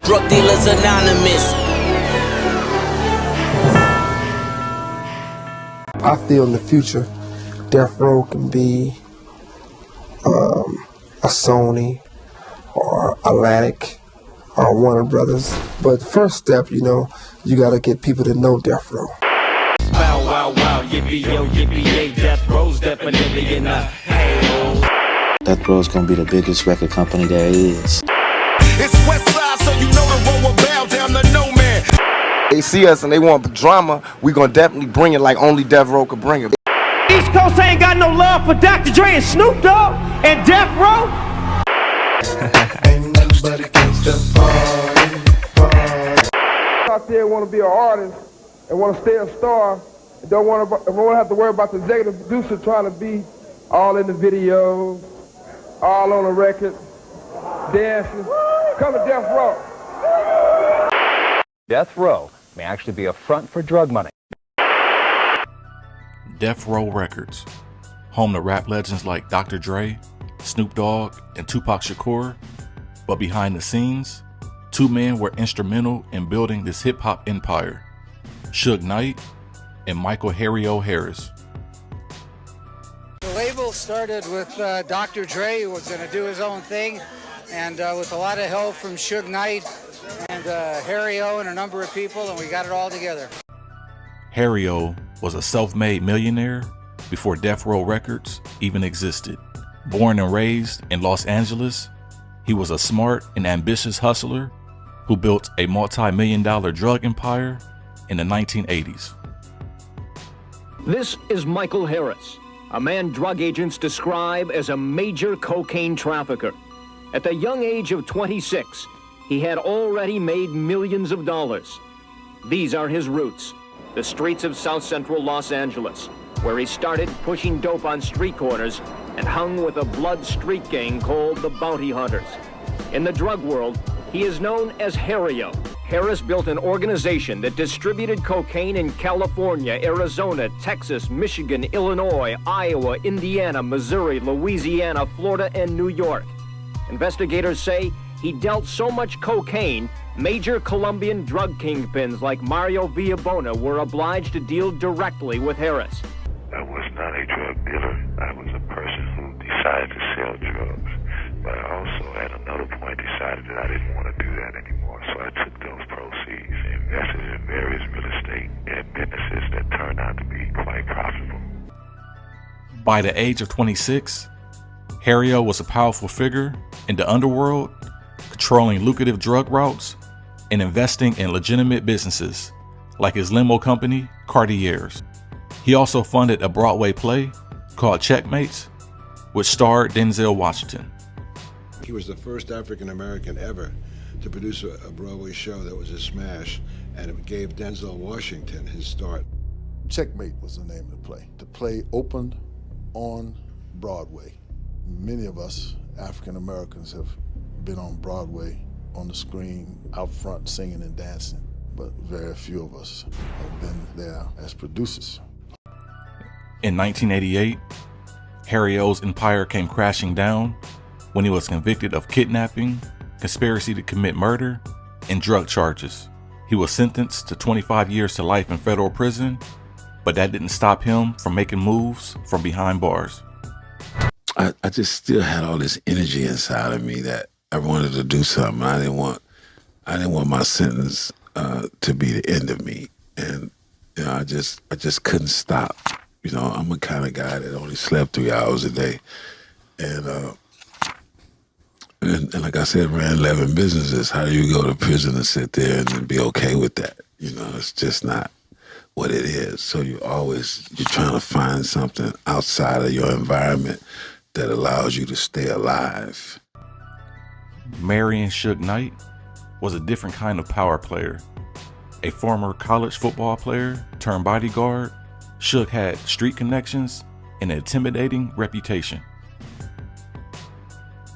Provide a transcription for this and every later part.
Drug Dealers Anonymous. I feel in the future, Death Row can be a Sony or Atlantic or Warner Brothers. But the first step, you gotta get people to know Death Row. Wow, wow, wow, yippee-yo, yippee-yay, Death Row's definitely in the hell. Death Row's gonna be the biggest record company there is. It's Westside, so you know the road will bow down to no man. They see us and they want drama, we gonna definitely bring it like only Death Row could bring it. East Coast ain't got no love for Dr. Dre and Snoop Dogg and Death Row. Ain't nothing but against the party. Out there want to be an artist and want to stay a star and don't want to have to worry about the executive producer trying to be all in the videos, all on the record, dancing. Come to Death Row. Death Row may actually be a front for drug money. Death Row Records, home to rap legends like Dr. Dre, Snoop Dogg, and Tupac Shakur. But behind the scenes, two men were instrumental in building this hip-hop empire, Suge Knight and Michael Harry O. Harris. The label started with Dr. Dre, who was going to do his own thing, and with a lot of help from Suge Knight and Harry O. and a number of people, and we got it all together. Harry O. was a self-made millionaire before Death Row Records even existed. Born and raised in Los Angeles, he was a smart and ambitious hustler who built a multi-million-dollar drug empire in the 1980s. This is Michael Harris, a man drug agents describe as a major cocaine trafficker. At the young age of 26, he had already made millions of dollars. These are his roots, the streets of South Central Los Angeles, where he started pushing dope on street corners and hung with a blood street gang called the Bounty Hunters. In the drug world, he is known as Harry-O. Harris built an organization that distributed cocaine in California, Arizona, Texas, Michigan, Illinois, Iowa, Indiana, Missouri, Louisiana, Florida, and New York. Investigators say he dealt so much cocaine, major Colombian drug kingpins like Mario Villabona were obliged to deal directly with Harris. I was not a drug dealer. I was a person who decided to sell drugs. But I also, at another point, decided that I didn't want to do that anymore. So I took those proceeds and invested in various real estate and businesses that turned out to be quite profitable. By the age of 26, Harry-O was a powerful figure in the underworld, controlling lucrative drug routes and investing in legitimate businesses like his limo company, Cartiers. He also funded a Broadway play called Checkmates, which starred Denzel Washington. He was the first African American ever to produce a Broadway show that was a smash, and it gave Denzel Washington his start. Checkmate was the name of the play. The play opened on Broadway. Many of us African Americans have been on Broadway, on the screen, out front singing and dancing, but very few of us have been there as producers. In 1988, Harry-O's empire came crashing down when he was convicted of kidnapping, conspiracy to commit murder, and drug charges. He was sentenced to 25 years to life in federal prison, but that didn't stop him from making moves from behind bars. I just still had all this energy inside of me that I wanted to do something. I didn't want my sentence to be the end of me, and I just couldn't stop. I'm a kind of guy that only slept 3 hours a day, and like I said, ran 11 businesses. How do you go to prison and sit there and be okay with that? It's just not what it is. So you're trying to find something outside of your environment that allows you to stay alive. Marrying Suge Knight was a different kind of power player. A former college football player turned bodyguard, Suge had street connections and an intimidating reputation.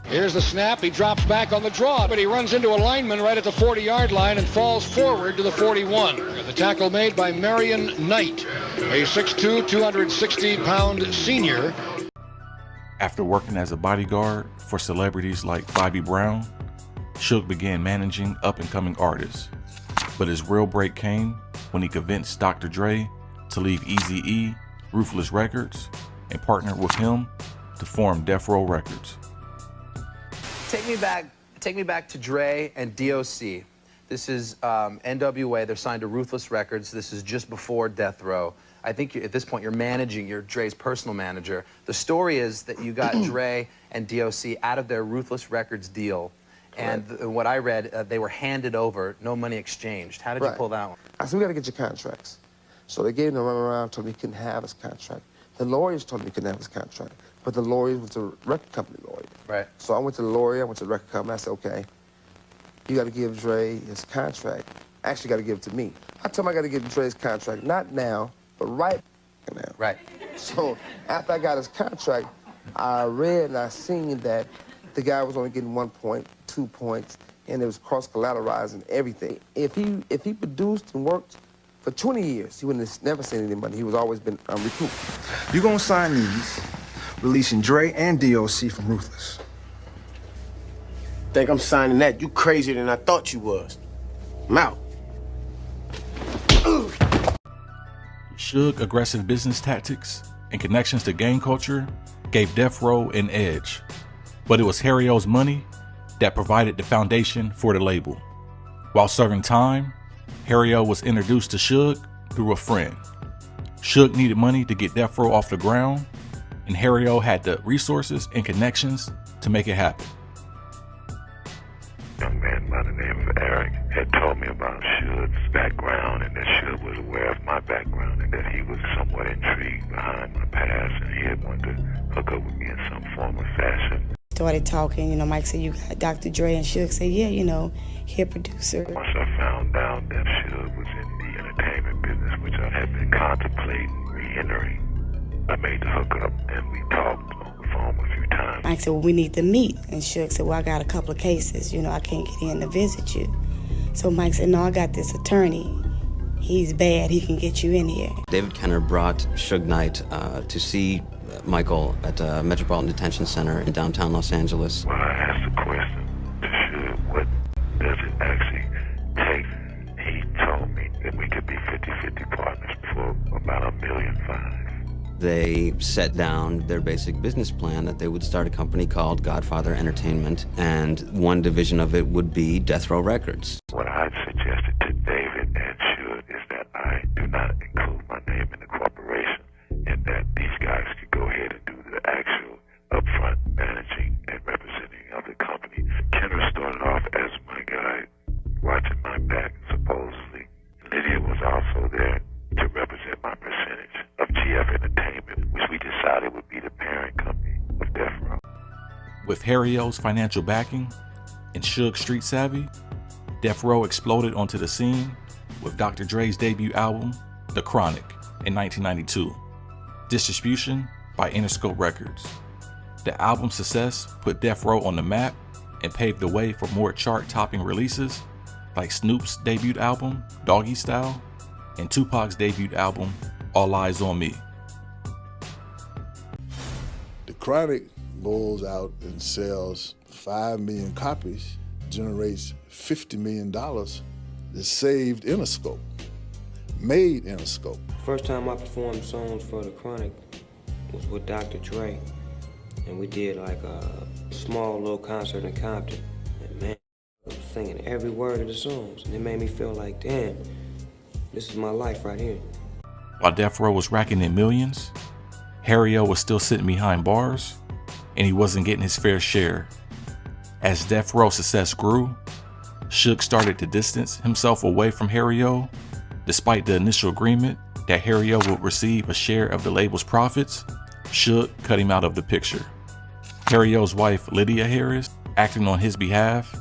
Here's the snap. He drops back on the draw, but he runs into a lineman right at the 40-yard line and falls forward to the 41. The tackle made by Marion Knight, a 6'2", 260-pound senior. After working as a bodyguard for celebrities like Bobby Brown, Suge began managing up-and-coming artists. But his real break came when he convinced Dr. Dre to leave Eazy-E, Ruthless Records, and partner with him to form Death Row Records. Take me back to Dre and DOC. This is NWA. They're signed to Ruthless Records. This is just before Death Row. I think at this point you're managing, you're Dre's personal manager. The story is that you got Dre and DOC out of their Ruthless Records deal. And what I read, they were handed over, no money exchanged. How did you pull that one? I said, we got to get your contracts. So they gave him a runaround, told me he couldn't have his contract. The lawyers told me he couldn't have his contract. But the lawyer was a record company lawyer. Right. So I went to the lawyer, I went to the record company. I said, okay, you got to give Dre his contract. Actually got to give it to me. I told him I got to give Dre his contract, not now, but right now. Right. So after I got his contract, I read and I seen that the guy was only getting 1 point, 2 points, and it was cross-collateralizing everything. If he produced and worked for 20 years, he wouldn't have never seen any money. He was always been recouped. You're gonna sign these, releasing Dre and DOC from Ruthless. Think I'm signing that? You crazier than I thought you was. I'm out. Suge's aggressive business tactics and connections to gang culture gave Death Row an edge. But it was Harry O's money that provided the foundation for the label. While serving time, Harry O was introduced to Suge through a friend. Suge needed money to get Death Row off the ground, and Harry O had the resources and connections to make it happen. A young man by the name of Eric had told me about Suge's background and that Suge was aware of my background and that he was somewhat intrigued behind my past and he had wanted to hook up with me in some form or fashion. Started talking, you know, Mike said, you got Dr. Dre, and Suge said, yeah, you know, he a producer. Once I found out that Suge was in the entertainment business, which I had been contemplating re-entering, I made the hookup and we talked on the phone a few times. Mike said, well, we need to meet. And Suge said, well, I got a couple of cases, you know, I can't get in to visit you. So Mike said, no, I got this attorney. He's bad, he can get you in here. David Kenner brought Suge Knight to see Michael at Metropolitan Detention Center in downtown Los Angeles. Well, I asked the question to Suge, what does it actually take? He told me that we could be 50-50 partners for about $1.5 million. They set down their basic business plan that they would start a company called Godfather Entertainment, and one division of it would be Death Row Records. What I suggested to David and Suge is that I do not include my name in the corporation and that these guys could go ahead and do the actual upfront managing and representing of the company. Kenner started off as my guy, watching my back, supposedly. Lydia was also there to represent my percentage of GF Entertainment, which we decided would be the parent company of Death Row. With Harry O's financial backing and Suge's street savvy, Death Row exploded onto the scene with Dr. Dre's debut album, The Chronic, in 1992. Distribution by Interscope Records. The album's success put Death Row on the map and paved the way for more chart-topping releases like Snoop's debut album, Doggy Style, and Tupac's debut album, All Eyes on Me. The Chronic goes out and sells 5 million copies, generates $50 million that's saved Interscope, made Interscope. First time I performed songs for The Chronic was with Dr. Dre, and we did like a small little concert in Compton, and man, I was singing every word of the songs, and it made me feel like, damn, this is my life right here. While Death Row was racking in millions, Harry O was still sitting behind bars, and he wasn't getting his fair share. As Death Row's success grew, Suge started to distance himself away from Harry O. Despite the initial agreement that Harry O would receive a share of the label's profits, Suge cut him out of the picture. Harry O's wife, Lydia Harris, acting on his behalf,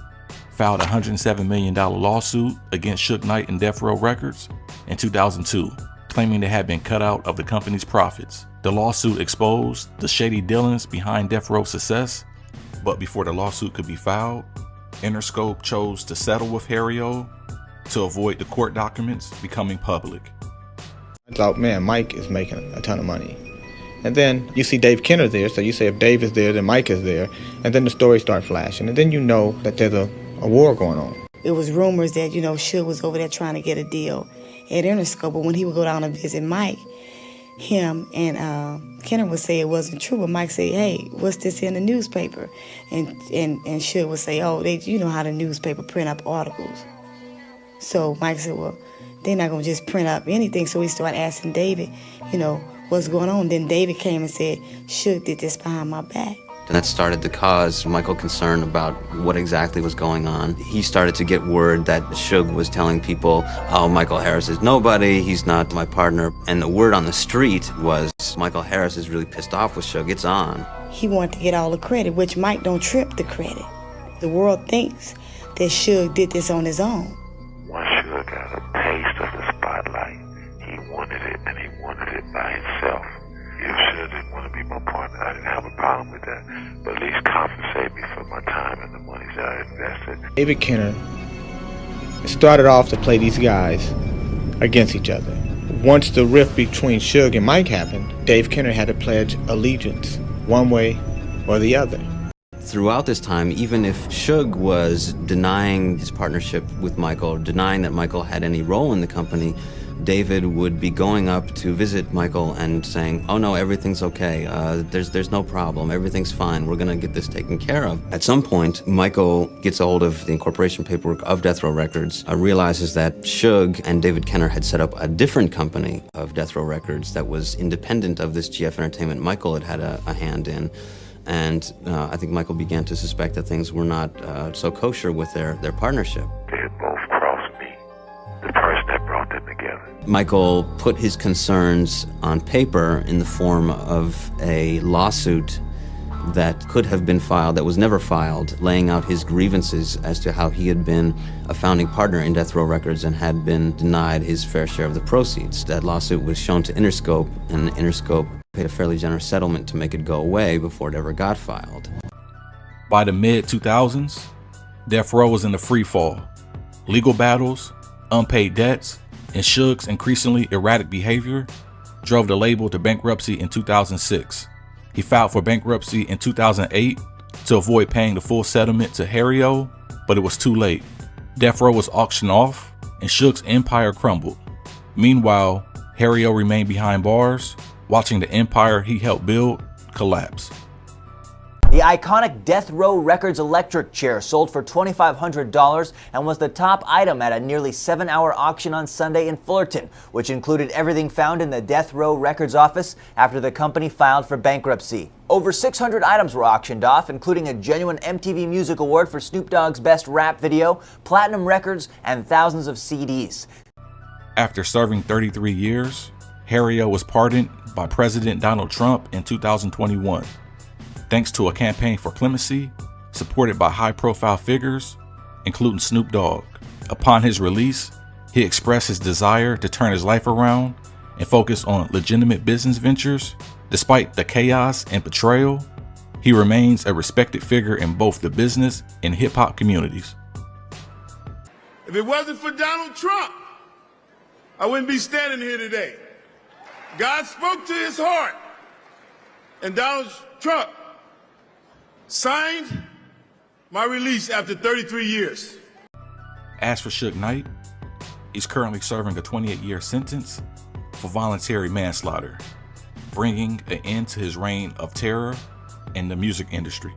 filed a $107 million lawsuit against Suge Knight and Death Row Records in 2002, claiming they had been cut out of the company's profits. The lawsuit exposed the shady dealings behind Death Row's success, but before the lawsuit could be filed, Interscope chose to settle with Harry O to avoid the court documents becoming public. I thought, man, Mike is making a ton of money. And then you see Dave Kenner there, so you say if Dave is there, then Mike is there, and then the stories start flashing. And then you know that there's a a war going on. It was rumors that, you know, Suge was over there trying to get a deal at Interscope, but when he would go down and visit Mike, him and Kenner would say it wasn't true, but Mike said, hey, what's this in the newspaper? And Suge would say, oh, you know how the newspaper print up articles. So Mike said, well, they're not going to just print up anything. So he started asking David, you know, what's going on? Then David came and said, Suge did this behind my back. And that started to cause Michael concern about what exactly was going on. He started to get word that Suge was telling people, oh, Michael Harris is nobody, he's not my partner. And the word on the street was, Michael Harris is really pissed off with Suge, it's on. He wanted to get all the credit, which Mike don't trip the credit. The world thinks that Suge did this on his own. Once Suge got a taste of the spotlight, he wanted it, and he wanted it by himself. If Suge didn't want to be my partner, I didn't have a problem with that. But at least compensate me for my time and the money that I invested. David Kenner started off to play these guys against each other. Once the rift between Suge and Mike happened, Dave Kenner had to pledge allegiance one way or the other. Throughout this time, even if Suge was denying his partnership with Michael, denying that Michael had any role in the company, David would be going up to visit Michael and saying, oh no, everything's okay, there's no problem, everything's fine, we're gonna get this taken care of. At some point, Michael gets a hold of the incorporation paperwork of Death Row Records, realizes that Suge and David Kenner had set up a different company of Death Row Records that was independent of this GF Entertainment Michael had had a hand in. And I think Michael began to suspect that things were not so kosher with their partnership. They had both crossed me, the person that brought them together. Michael put his concerns on paper in the form of a lawsuit that could have been filed, that was never filed, laying out his grievances as to how he had been a founding partner in Death Row Records and had been denied his fair share of the proceeds. That lawsuit was shown to Interscope, and Interscope paid a fairly generous settlement to make it go away before it ever got filed. By the mid-2000s, Death Row was in the free fall. Legal battles, unpaid debts, and Suge's increasingly erratic behavior drove the label to bankruptcy in 2006. He filed for bankruptcy in 2008 to avoid paying the full settlement to Harry-O, but it was too late. Death Row was auctioned off, and Suge's empire crumbled. Meanwhile, Harry-O remained behind bars, watching the empire he helped build collapse. The iconic Death Row Records electric chair sold for $2,500 and was the top item at a nearly 7-hour auction on Sunday in Fullerton, which included everything found in the Death Row Records office after the company filed for bankruptcy. Over 600 items were auctioned off, including a genuine MTV Music Award for Snoop Dogg's Best Rap Video, platinum records, and thousands of CDs. After serving 33 years, Harry-O was pardoned by President Donald Trump in 2021. Thanks to a campaign for clemency supported by high-profile figures, including Snoop Dogg. Upon his release, he expressed his desire to turn his life around and focus on legitimate business ventures. Despite the chaos and betrayal, he remains a respected figure in both the business and hip-hop communities. If it wasn't for Donald Trump, I wouldn't be standing here today. God spoke to his heart, and Donald Trump signed my release after 33 years. As for Suge Knight, he's currently serving a 28-year sentence for voluntary manslaughter, bringing an end to his reign of terror in the music industry.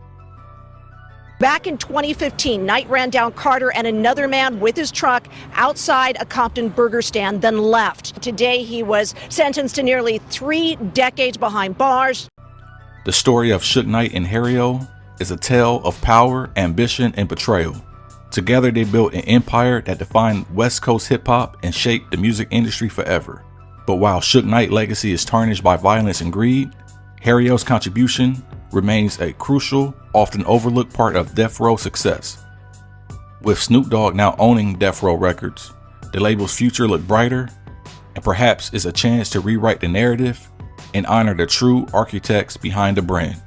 Back in 2015, Knight ran down Carter and another man with his truck outside a Compton burger stand, then left. Today, he was sentenced to nearly 3 decades behind bars. The story of Suge Knight and Harry-O is a tale of power, ambition, and betrayal. Together, they built an empire that defined West Coast hip-hop and shaped the music industry forever. But while Suge Knight's legacy is tarnished by violence and greed, Harry-O's contribution remains a crucial, often overlooked part of Death Row's success. With Snoop Dogg now owning Death Row Records, the label's future looked brighter, and perhaps is a chance to rewrite the narrative and honor the true architects behind the brand.